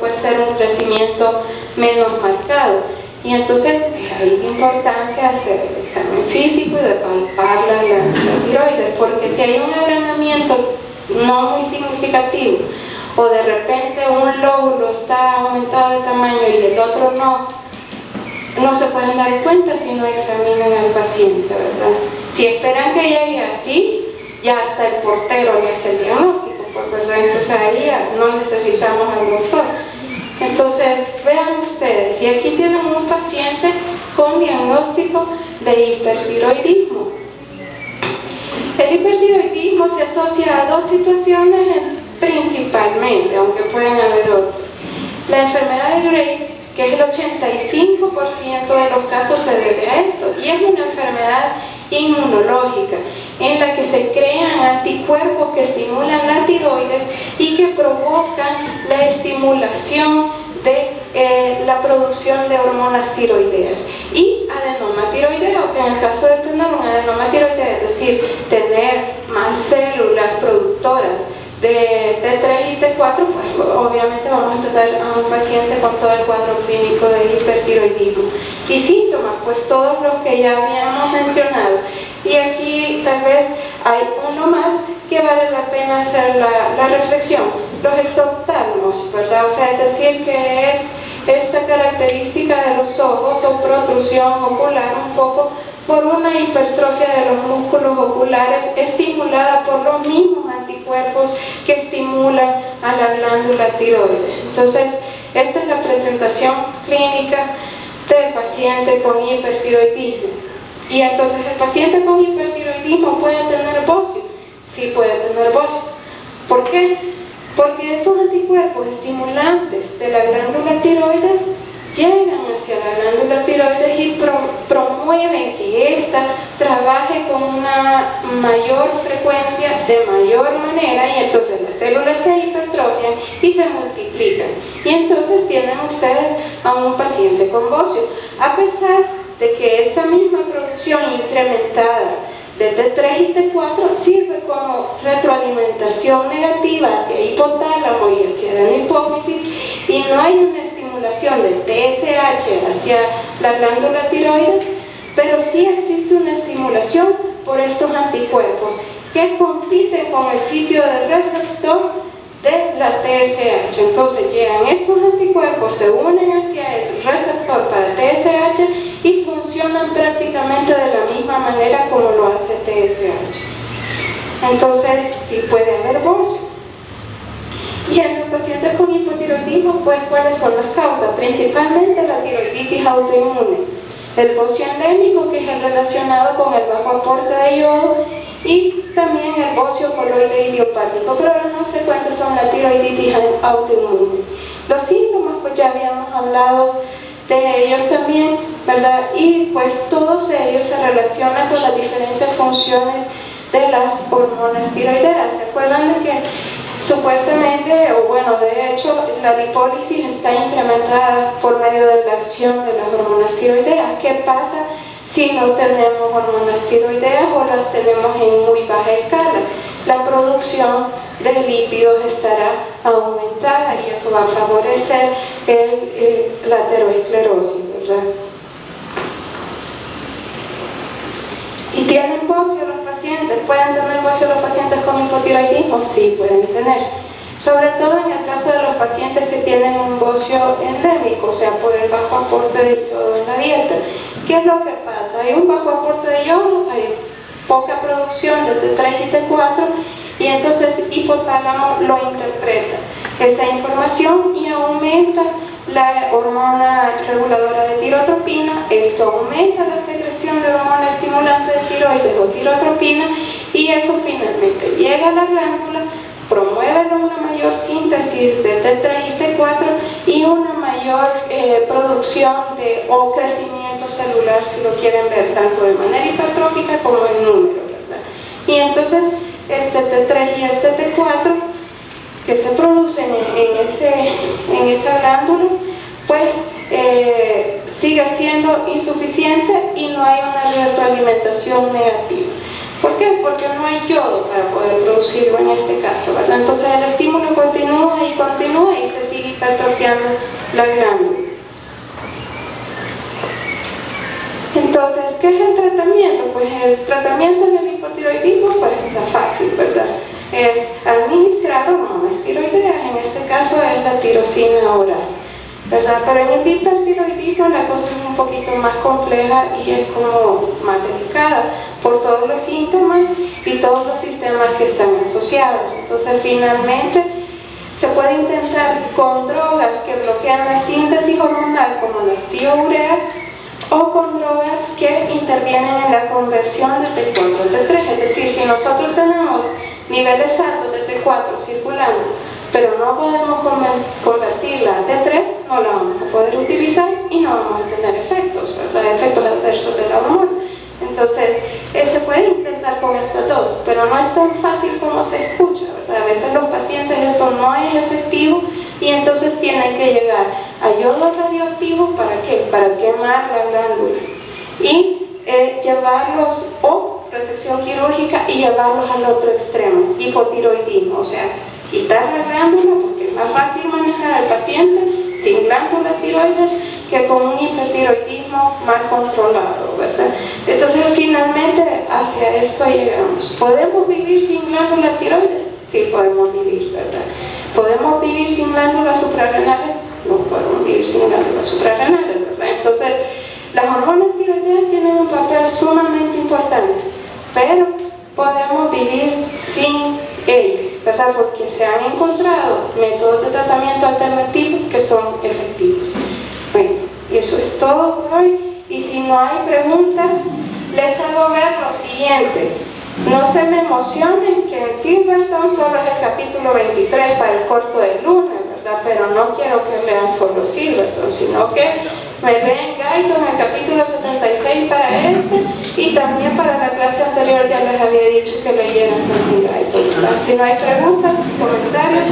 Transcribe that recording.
puede ser un crecimiento menos marcado. Y entonces hay importancia de hacer el examen físico y de palpar la tiroides, porque si hay un agranamiento no muy significativo, o de repente un lóbulo está aumentado de tamaño y el otro no se pueden dar cuenta si no examinan al paciente, ¿verdad? Si esperan que llegue así, ya hasta el portero le hace el diagnóstico, ¿verdad? Entonces ahí ya no necesitamos al doctor. Entonces, vean ustedes, y aquí tienen un paciente con diagnóstico de hipertiroidismo. El hipertiroidismo se asocia a dos situaciones principalmente, aunque pueden haber otras. La enfermedad de Graves, que es el 85% de los casos, se debe a esto, y es una enfermedad inmunológica en la que se crean anticuerpos que estimulan la tiroides y que provocan la estimulación de la producción de hormonas tiroideas y adenoma tiroideo, que en el caso de tener un adenoma tiroideo, es decir, tener más células productoras de T3 y T4, pues obviamente vamos a tratar a un paciente con todo el cuadro clínico de hipertiroidismo. Y síntomas, pues todos los que ya habíamos mencionado. Y aquí tal vez hay uno más que vale la pena hacer la reflexión. Los exoftalmos, ¿verdad? O sea, es decir, que es esta característica de los ojos o protrusión ocular un poco por una hipertrofia de los músculos oculares estimulada por los mismos anticuerpos que estimulan a la glándula tiroides. Entonces, esta es la presentación clínica del paciente con hipertiroidismo. Y entonces, ¿el paciente con hipertiroidismo puede tener bocio? Sí, puede tener bocio. ¿Por qué? Porque estos anticuerpos estimulantes de la glándula tiroides llegan hacia la glándula tiroides y promueven que ésta trabaje con una mayor frecuencia, de mayor manera, y entonces las células se hipertrofian y se multiplican. Y entonces tienen ustedes a un paciente con bocio, a pesar de que esta misma producción incrementada de T3 y T4 sirve como retroalimentación negativa hacia hipotálamo y hacia la hipófisis, y no hay una estimulación del TSH hacia la glándula tiroides, pero sí existe una estimulación por estos anticuerpos que compiten con el sitio del receptor de la TSH. Entonces llegan estos anticuerpos, se unen hacia el receptor para TSH y funcionan prácticamente de la misma manera como lo hace TSH. Entonces sí puede haber bocio. Y en los pacientes con hipotiroidismo, pues, ¿cuáles son las causas? Principalmente la tiroiditis autoinmune, el bocio endémico, que es el relacionado con el bajo aporte de yodo, y también el bocio coloide idiopático, pero los más frecuentes son la tiroiditis autoinmune. Los síntomas, pues ya habíamos hablado de ellos también, ¿verdad? Y pues todos ellos se relacionan con las diferentes funciones de las hormonas tiroideas. ¿Se acuerdan de que supuestamente, o bueno, de hecho, la lipólisis está incrementada por medio de la acción de las hormonas tiroideas? ¿Qué pasa si no tenemos hormonas tiroideas o las tenemos en muy baja escala? La producción de lípidos estará aumentada y eso va a favorecer la aterosclerosis, ¿verdad? ¿Y tienen bocio los pacientes? ¿Pueden tener bocio los pacientes con hipotiroidismo? Sí, pueden tener. Sobre todo en el caso de los pacientes que tienen un bocio endémico, o sea, por el bajo aporte de yodo en la dieta. ¿Qué es lo que pasa? Hay un bajo aporte de yodo, hay poca producción de T3 y T4, y entonces hipotálamo lo interpreta esa información y aumenta la hormona reguladora de tirotropina. Esto aumenta la secreción de hormona estimulante de tiroides o tirotropina, y eso finalmente llega a la glándula, promueve una mayor síntesis de T3 y T4 y una mayor producción o crecimiento celular, si lo quieren ver, tanto de manera hipertrófica como en número, ¿verdad? Y entonces este T3 y este T4 que se producen en esa glándula, pues sigue siendo insuficiente y no hay una retroalimentación negativa. ¿Por qué? Porque no hay yodo para poder producirlo en este caso, ¿verdad? Entonces el estímulo continúa y se sigue atrofiando la glándula. Entonces, ¿qué es el tratamiento? Pues el tratamiento del hipotiroidismo pues está fácil, ¿verdad? Es administrar hormonas tiroideas, en este caso es la tirosina oral, ¿verdad? Pero en el hipertiroidismo la cosa es un poquito más compleja y es como más delicada por todos los síntomas y todos los sistemas que están asociados. Entonces, finalmente, se puede intentar con drogas que bloquean la síntesis hormonal, como las tioureas, o con drogas que intervienen en la conversión de T4 a T3. Es decir, si nosotros tenemos niveles altos de T4 circulando, pero no podemos convertirla a T3, no la vamos a poder utilizar y no vamos a tener efectos, ¿verdad? Efectos adversos de la hormona. Entonces, se puede intentar con estas dos, pero no es tan fácil como se escucha, ¿verdad? A veces los pacientes esto no es efectivo y entonces tienen que llegar a yodo radioactivo. ¿Para qué? Para quemar la glándula y llevarlos, o resección quirúrgica, y llevarlos al otro extremo, hipotiroidismo, o sea, quitar la glándula, porque es más fácil manejar al paciente sin glándulas tiroides que con un hipertiroidismo más controlado, ¿verdad? Entonces, finalmente, hacia esto llegamos. ¿Podemos vivir sin glándulas tiroides? Sí, podemos vivir, ¿verdad? ¿Podemos vivir sin glándulas suprarrenales? No podemos vivir sin glándulas suprarrenales, ¿verdad? Entonces, las hormonas tiroideas tienen un papel sumamente importante, pero podemos vivir sin ellas, ¿verdad? Porque se han encontrado métodos de tratamiento alternativos que son efectivos. Bueno, eso es todo por hoy, y si no hay preguntas, les hago ver lo siguiente. No se me emocionen que en Silverton solo es el capítulo 23 para el corto del lunes, ¿verdad? Pero no quiero que lean solo Silverton, sino que me leen Guyton el capítulo 76 para este, y también para la clase anterior ya les había dicho que leyeran también Guyton, ¿verdad? Si no hay preguntas, comentarios.